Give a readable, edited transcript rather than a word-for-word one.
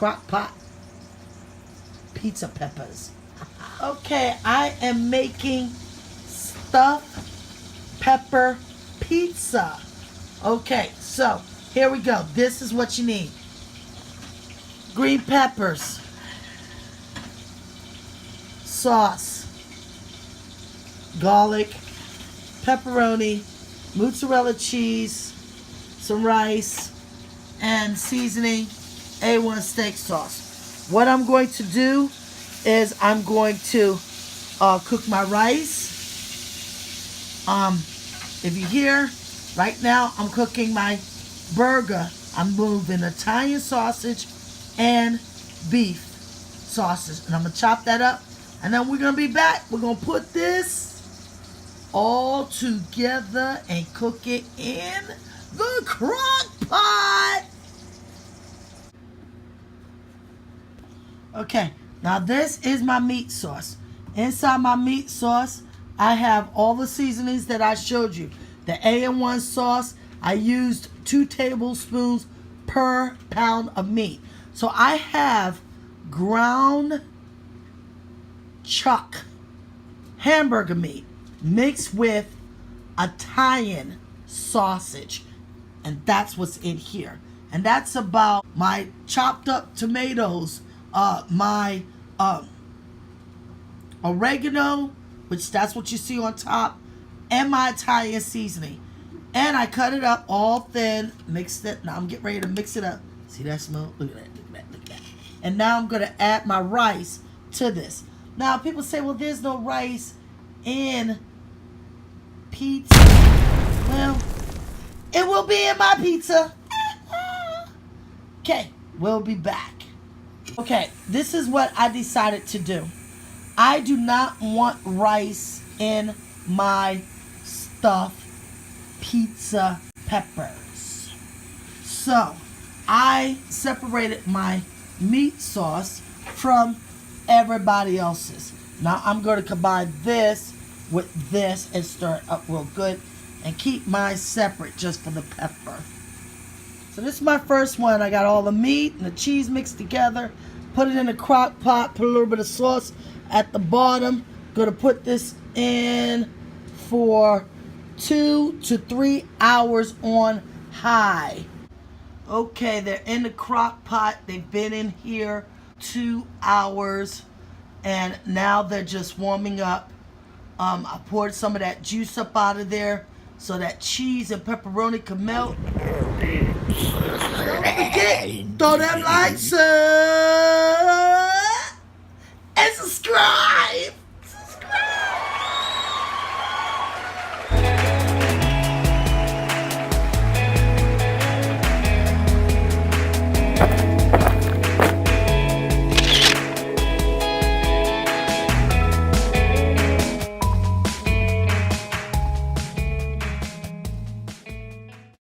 Crockpot pizza peppers. Okay, I am making stuffed pepper pizza. Okay, so here we go. This is what you need. Green peppers, sauce, garlic, pepperoni, mozzarella cheese, some rice, and seasoning, A1 steak sauce. What I'm going to do is I'm going to cook my rice. If you hear, right now I'm cooking my burger. I'm moving Italian sausage and beef sausage, and I'm gonna chop that up, and then we're gonna be back. We're gonna put this all together and cook it in the crock pot. Okay, now this is my meat sauce. Inside my meat sauce, I have all the seasonings that I showed you. The A1 sauce, I used 2 tablespoons per pound of meat. So I have ground chuck hamburger meat mixed with Italian sausage. And that's what's in here. And that's about my chopped up tomatoes, my oregano, which that's what you see on top, and my Italian seasoning. And I cut it up all thin, mixed it. Now I'm getting ready to mix it up. See that smell? Look at that, look at that, look at that. And now I'm going to add my rice to this. Now people say, well, there's no rice in pizza. Well, it will be in my pizza. Okay, we'll be back. Okay, this is what I decided to do. I do not want rice in my stuffed pizza peppers. So I separated my meat sauce from everybody else's. Now I'm going to combine this with this and stir it up real good and keep mine separate just for the pepper. So this is my first one. I got all the meat and the cheese mixed together. Put it in a crock pot. Put a little bit of sauce at the bottom. Going to put this in for 2 to 3 hours on high. Okay, they're in the crock pot. They've been in here 2 hours. And now they're just warming up. I poured some of that juice up out of there so that cheese and pepperoni can melt. Don't forget, throw them likes up and subscribe.